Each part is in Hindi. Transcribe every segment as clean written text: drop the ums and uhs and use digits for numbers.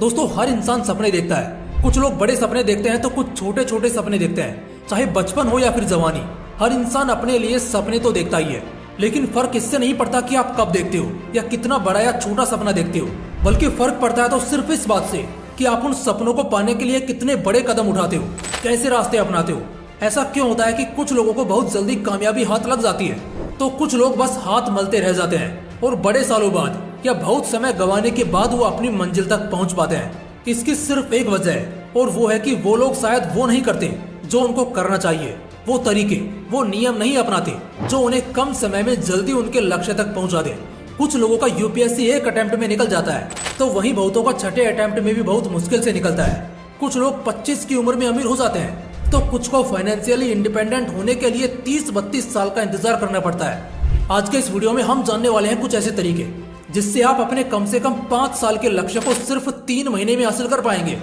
दोस्तों हर इंसान सपने देखता है। कुछ लोग बड़े सपने देखते हैं तो कुछ छोटे छोटे सपने देखते हैं। चाहे बचपन हो या फिर जवानी, हर इंसान अपने लिए सपने तो देखता ही है। लेकिन फर्क इससे नहीं पड़ता कि आप कब देखते हो या कितना बड़ा या छोटा सपना देखते हो, बल्कि फर्क पड़ता है तो सिर्फ इस बात से कि आप उन सपनों को पाने के लिए कितने बड़े कदम उठाते हो, कैसे रास्ते अपनाते हो। ऐसा क्यों होता है कि कुछ लोगों को बहुत जल्दी कामयाबी हाथ लग जाती है तो कुछ लोग बस हाथ मलते रह जाते हैं और बड़े सालों बाद या बहुत समय गंवाने के बाद वो अपनी मंजिल तक पहुंच पाते हैं। इसकी सिर्फ एक वजह है और वो है कि वो लोग शायद वो नहीं करते जो उनको करना चाहिए, वो तरीके, वो नियम नहीं अपनाते जो उन्हें कम समय में जल्दी उनके लक्ष्य तक पहुंचा दे। कुछ लोगों का यूपीएससी एक अटेम्प्ट में निकल जाता है तो वहीं बहुतों का छठे अटेम्प्ट में भी बहुत मुश्किल से निकलता है। कुछ लोग 25 की उम्र में अमीर हो जाते हैं तो कुछ को फाइनेंशियली इंडिपेंडेंट होने के लिए 30-32 साल का इंतजार करना पड़ता है। आज के इस वीडियो में हम जानने वाले हैं कुछ ऐसे तरीके जिससे आप अपने कम से कम 5 साल के लक्ष्य को सिर्फ 3 महीने में हासिल कर पाएंगे।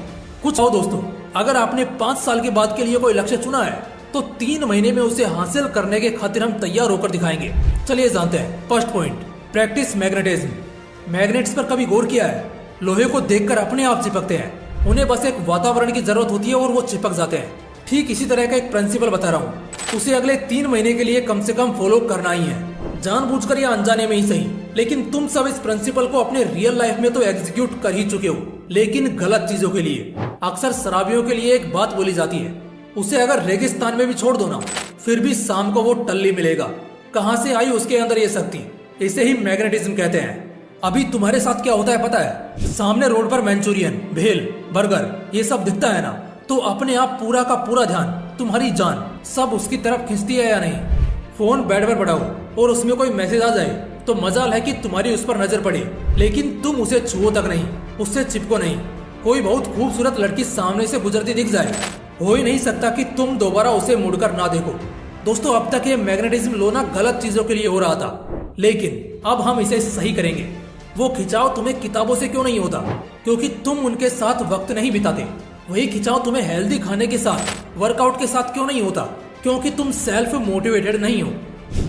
कुछ हो दोस्तों, अगर आपने 5 साल के बाद के लिए कोई लक्ष्य चुना है तो 3 महीने में उसे हासिल करने के खातिर हम तैयार होकर दिखाएंगे। चलिए जानते हैं। First point, practice magnetism. Magnets पर कभी गौर किया है? लोहे को देखकर अपने आप चिपकते हैं, उन्हें बस एक वातावरण की जरूरत होती है और वो चिपक जाते हैं। ठीक इसी तरह का एक प्रिंसिपल बता रहा हूँ, उसे अगले 3 महीने के लिए कम से कम फॉलो करना ही है, जानबूझकर या अनजाने में ही सही। लेकिन तुम सब इस प्रिंसिपल को अपने रियल लाइफ में तो एग्जीक्यूट कर ही चुके हो, लेकिन गलत चीजों के लिए। अक्सर शराबियों के लिए एक बात बोली जाती है, उसे अगर रेगिस्तान में भी छोड़ दो ना, फिर भी शाम को वो टल्ली मिलेगा। कहाँ से आई उसके अंदर ये शक्ति? इसे ही मैग्नेटिज्म कहते हैं। अभी तुम्हारे साथ क्या होता है पता है? सामने रोड पर मंचूरियन, भेल, बर्गर ये सब दिखता है ना, तो अपने आप पूरा का पूरा ध्यान, तुम्हारी जान सब उसकी तरफ खींचती है या नहीं? फोन बेड पर पड़ा हो और उसमें कोई मैसेज आ जाए तो मजाल है कि तुम्हारी उस पर नजर पड़े, लेकिन तुम उसे छुओ तक नहीं, उससे चिपको नहीं। कोई बहुत खूबसूरत लड़की सामने से गुजरती दिख जाए, हो ही नहीं सकता कि तुम दोबारा उसे मुड़कर ना देखो। दोस्तों अब तक ये मैग्नेटिज्म लो ना गलत चीजों के लिए हो रहा था, लेकिन अब हम इसे सही करेंगे। वो खिंचाव तुम्हें किताबों से क्यों नहीं होता? क्योंकि तुम उनके साथ वक्त नहीं बिताते। वही खिंचाव तुम्हें हेल्दी खाने के साथ, वर्कआउट के साथ क्यों नहीं होता? क्योंकि तुम सेल्फ मोटिवेटेड नहीं हो।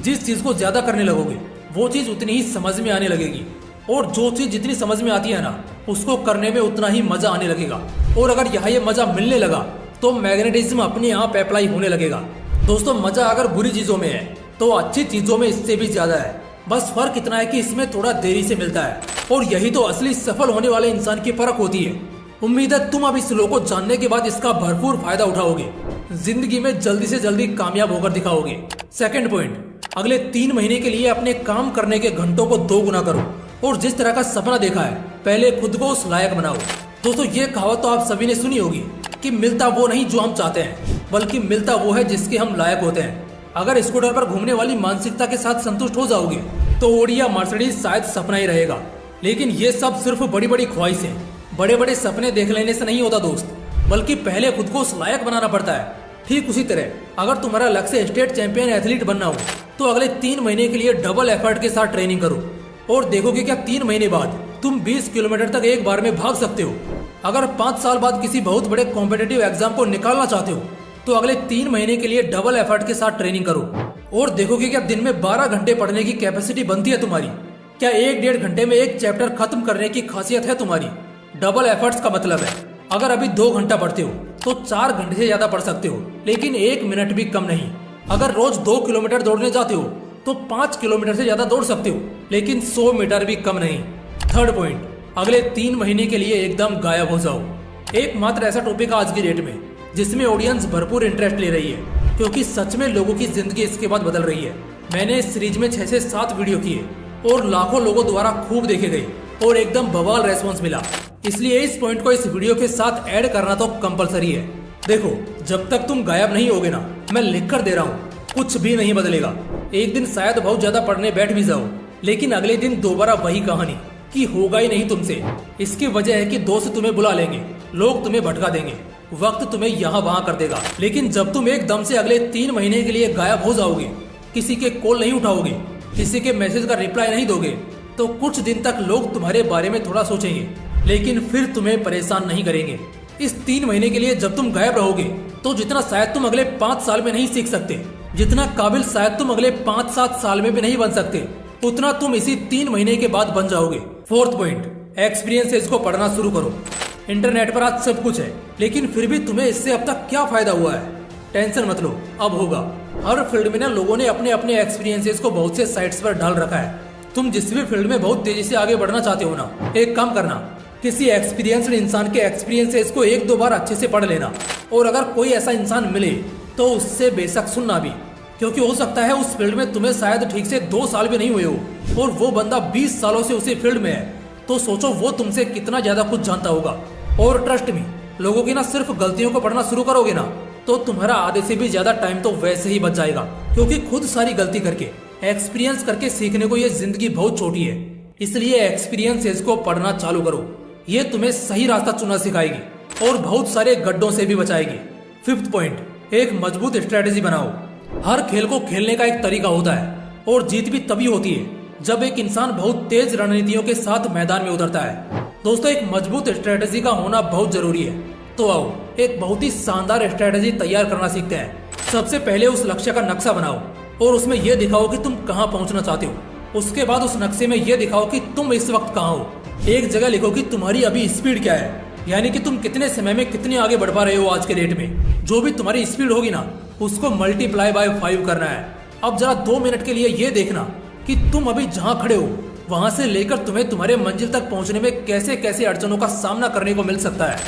जिस चीज को ज्यादा करने लगोगे वो चीज उतनी ही समझ में आने लगेगी, और जो चीज जितनी समझ में आती है ना, उसको करने में उतना ही मजा आने लगेगा। और अगर यहाँ ये मजा मिलने लगा तो मैग्नेटिज्म अपने आप अप्लाई होने लगेगा। दोस्तों मजा अगर बुरी चीजों में है तो अच्छी चीजों में इससे भी ज्यादा है। बस फर्क इतना है कि इसमें थोड़ा देरी से मिलता है, और यही तो असली सफल होने वाले इंसान की फर्क होती है। उम्मीद है तुम अब इस लो को जानने के बाद इसका भरपूर फायदा उठाओगे, जिंदगी में जल्दी से जल्दी कामयाब होकर दिखाओगे। सेकंड पॉइंट, अगले 3 महीने के लिए अपने काम करने के घंटों को 2 गुना करो, और जिस तरह का सपना देखा है पहले खुद को उस लायक बनाओ। दोस्तों ये कहावत तो आप सभी ने सुनी होगी कि मिलता वो नहीं जो हम चाहते हैं, बल्कि मिलता वो है जिसके हम लायक होते हैं। अगर स्कूटर पर घूमने वाली मानसिकता के साथ संतुष्ट हो जाओगे तो ओडी या मर्सिडीज शायद सपना ही रहेगा। लेकिन ये सब सिर्फ बड़ी बड़ी ख्वाहिशें, बड़े बड़े सपने देख लेने से नहीं होता दोस्त, बल्कि पहले खुद को उस लायक बनाना पड़ता है। ठीक उसी तरह अगर तुम्हारा लक्ष्य स्टेट चैंपियन एथलीट बनना हो तो अगले 3 महीने के लिए डबल एफर्ट के साथ ट्रेनिंग करो, और देखोगे क्या 3 महीने बाद तुम 20 किलोमीटर तक एक बार में भाग सकते हो। अगर 5 साल बाद किसी बहुत बड़े कॉम्पिटिटिव एग्जाम को निकालना चाहते हो तो अगले 3 महीने के लिए डबल एफर्ट के साथ ट्रेनिंग करो, और देखोगे क्या दिन में 12 घंटे पढ़ने की कैपेसिटी बनती है तुम्हारी। क्या 1-1.5 घंटे में एक चैप्टर खत्म करने की खासियत है तुम्हारी। डबल एफर्ट्स का मतलब है अगर अभी 2 घंटा पढ़ते हो तो 4 घंटे से ज्यादा पढ़ सकते हो, लेकिन 1 मिनट भी कम नहीं। अगर रोज 2 किलोमीटर दौड़ने जाते हो तो 5 किलोमीटर से ज्यादा दौड़ सकते हो, लेकिन 100 मीटर भी कम नहीं। थर्ड पॉइंट, अगले 3 महीने के लिए एकदम गायब हो जाओ। एकमात्र ऐसा टॉपिक आज की डेट में जिसमें ऑडियंस भरपूर इंटरेस्ट ले रही है, क्योंकि सच में लोगों की जिंदगी इसके बाद बदल रही है। मैंने इस सीरीज में 6 से 7 वीडियो किए और लाखों लोगों द्वारा खूब देखे गए और एकदम बवाल रेस्पॉन्स मिला, इसलिए इस पॉइंट को इस वीडियो के साथ ऐड करना तो कंपलसरी है। देखो जब तक तुम गायब नहीं होगे ना, मैं लिख कर दे रहा हूँ, कुछ भी नहीं बदलेगा। एक दिन शायद बहुत ज्यादा पढ़ने बैठ भी जाओ, लेकिन अगले दिन दोबारा वही कहानी कि होगा ही नहीं तुमसे। इसकी वजह है कि दोस्त तुम्हें बुला लेंगे, लोग तुम्हें भटका देंगे, वक्त तुम्हें यहाँ वहाँ कर देगा। लेकिन जब तुम एकदम से अगले 3 महीने के लिए गायब हो जाओगे, किसी के कॉल नहीं उठाओगे, किसी के मैसेज का रिप्लाई नहीं दोगे, तो कुछ दिन तक लोग तुम्हारे बारे में थोड़ा सोचेंगे, लेकिन फिर तुम्हें परेशान नहीं करेंगे। इस 3 महीने के लिए जब तुम गायब रहोगे तो जितना शायद तुम अगले 5 साल में नहीं सीख सकते, जितना काबिल शायद तुम अगले 5-7 साल में भी नहीं बन सकते, उतना तुम इसी 3 महीने के बाद बन जाओगे। फोर्थ पॉइंट, एक्सपीरियंसेस को पढ़ना शुरू करो। इंटरनेट पर आज सब कुछ है, लेकिन फिर भी तुम्हें इससे अब तक क्या फायदा हुआ है? टेंशन मत लो, अब होगा। हर फील्ड में ना लोगों ने अपने अपने एक्सपीरियंसेस को बहुत से साइट्स पर डाल रखा है। तुम जिस भी फील्ड में बहुत तेजी से आगे बढ़ना चाहते हो ना, एक काम करना, किसी एक्सपीरियंस्ड इंसान के एक्सपीरियंसेस को एक दो बार अच्छे से पढ़ लेना, और अगर कोई ऐसा इंसान मिले तो उससे बेशक सुनना भी, क्योंकि हो सकता है उस फील्ड में तुम्हें शायद ठीक से 2 साल भी नहीं हुए हो और वो बंदा 20 सालों से उसी फील्ड में है। तो सोचो वो तुमसे कितना ज्यादा कुछ जानता होगा। और ट्रस्ट मी, लोगों की ना सिर्फ गलतियों को पढ़ना शुरू करोगे ना, तो तुम्हारा आधे से भी ज्यादा टाइम तो वैसे ही बच जाएगा, क्योंकि खुद सारी गलती करके एक्सपीरियंस करके सीखने को ये जिंदगी बहुत छोटी है। इसलिए एक्सपीरियंसेस को पढ़ना चालू करो, ये तुम्हें सही रास्ता चुनना सिखाएगी और बहुत सारे गड्ढों से भी बचाएगी। 5th पॉइंट, एक मजबूत स्ट्रेटेजी बनाओ। हर खेल को खेलने का एक तरीका होता है और जीत भी तभी होती है जब एक इंसान बहुत तेज रणनीतियों के साथ मैदान में उतरता है। दोस्तों, एक मजबूत स्ट्रेटेजी का होना बहुत जरूरी है। तो आओ एक बहुत ही शानदार स्ट्रेटेजी तैयार करना सीखते हैं। सबसे पहले उस लक्ष्य का नक्शा बनाओ और उसमें यह दिखाओ कि तुम कहाँ पहुँचना चाहते हो। उसके बाद उस नक्शे में यह दिखाओ कि तुम इस वक्त कहाँ हो। एक जगह लिखो कि तुम्हारी अभी स्पीड क्या है, यानी कि तुम कितने समय में कितने आगे बढ़ पा रहे हो आज के डेट में। जो भी तुम्हारी स्पीड होगी ना, उसको मल्टीप्लाई बाय 5 करना है। अब जरा 2 मिनट के लिए ये देखना कि तुम अभी जहाँ खड़े हो वहां से लेकर तुम्हें तुम्हारे मंजिल तक पहुंचने में कैसे कैसे अड़चनों का सामना करने को मिल सकता है।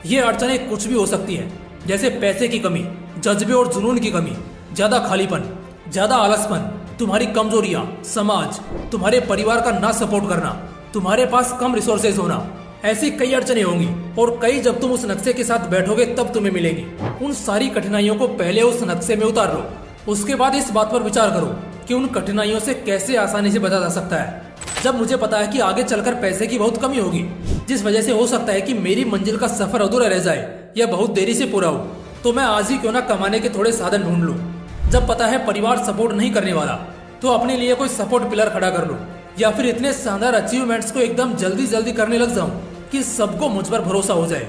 ये अड़चनें कुछ भी हो सकती है, जैसे पैसे की कमी, जज्बे और जुनून की कमी, ज्यादा खालीपन, ज्यादा आलसपन, तुम्हारी कमजोरियां, समाज, तुम्हारे परिवार का ना सपोर्ट करना, तुम्हारे पास कम रिसोर्सेज होना। ऐसी कई अड़चनें होंगी और कई जब तुम उस नक्शे के साथ बैठोगे तब तुम्हें मिलेंगी। उन सारी कठिनाइयों को पहले उस नक्शे में उतार लो। उसके बाद इस बात पर विचार करो कि उन कठिनाइयों से कैसे आसानी से बचा जा सकता है। जब मुझे पता है कि आगे चलकर पैसे की बहुत कमी होगी, जिस वजह से हो सकता है कि मेरी मंजिल का सफर अधूरा रह जाए या बहुत देरी से पूरा हो, तो मैं आज ही क्यों ना कमाने के थोड़े साधन ढूंढ लूं। जब पता है परिवार सपोर्ट नहीं करने वाला, तो अपने लिए कोई सपोर्ट पिलर खड़ा कर लो, या फिर इतने शानदार अचीवमेंट्स को एकदम जल्दी जल्दी करने लग जाऊं कि सबको मुझ पर भरोसा हो जाए।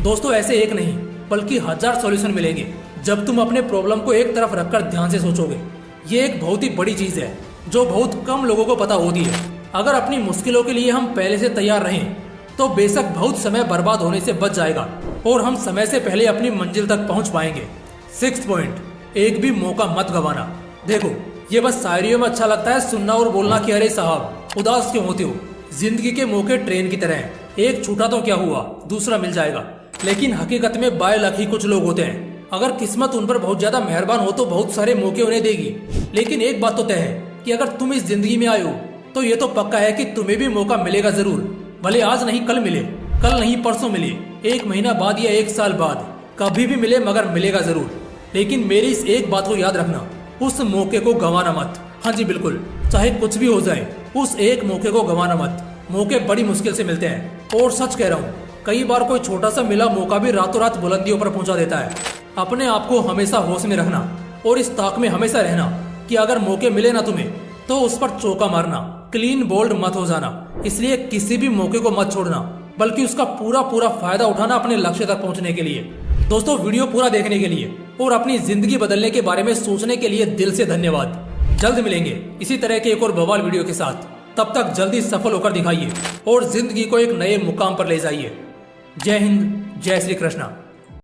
दोस्तों, ऐसे एक नहीं बल्कि 1000 सॉल्यूशन मिलेंगे जब तुम अपने प्रॉब्लम को एक तरफ रखकर ध्यान से सोचोगे। ये एक बहुत ही बड़ी चीज है जो बहुत कम लोगों को पता होती है। अगर अपनी मुश्किलों के लिए हम पहले से तैयार रहें तो बेशक बहुत समय बर्बाद होने से बच जाएगा और हम समय से पहले अपनी मंजिल तक पहुंच पाएंगे। 6th पॉइंट, एक भी मौका मत गंवाना। देखो, ये बस शायरियों में अच्छा लगता है सुनना और बोलना कि अरे साहब उदास क्यों होते हो। जिंदगी के मौके ट्रेन की तरह हैं, एक छूटा तो क्या हुआ, दूसरा मिल जाएगा। लेकिन हकीकत में बाय लक ही कुछ लोग होते हैं। अगर किस्मत उन पर बहुत ज्यादा मेहरबान हो तो बहुत सारे मौके उन्हें देगी। लेकिन एक बात तो तय है कि अगर तुम इस जिंदगी में आए हो तो ये तो पक्का है कि तुम्हें भी मौका मिलेगा जरूर। भले आज नहीं कल मिले, कल नहीं परसों मिले, 1 महीना बाद या 1 साल बाद, कभी भी मिले मगर मिलेगा जरूर। लेकिन मेरी इस एक बात को याद रखना, उस मौके को गंवाना मत। हाँ जी बिल्कुल, चाहे कुछ भी हो जाए, उस एक मौके को गंवाना मत। मौके बड़ी मुश्किल से मिलते हैं और सच कह रहा हूँ, कई बार कोई छोटा सा मिला मौका भी रातों रात बुलंदियों पर पहुंचा देता है। अपने आप को हमेशा होश में रखना और इस ताक में हमेशा रहना कि अगर मौके मिले ना तुम्हें तो उस पर चौका मारना, क्लीन बोल्ड मत हो जाना। इसलिए किसी भी मौके को मत छोड़ना, बल्कि उसका पूरा फायदा उठाना अपने लक्ष्य तक पहुंचने के लिए। दोस्तों, वीडियो पूरा देखने के लिए और अपनी जिंदगी बदलने के बारे में सोचने के लिए दिल से धन्यवाद। जल्द मिलेंगे इसी तरह के एक और बवाल वीडियो के साथ। तब तक जल्दी सफल होकर दिखाइए और जिंदगी को एक नए मुकाम पर ले जाइए। जय हिंद, जय श्री कृष्णा।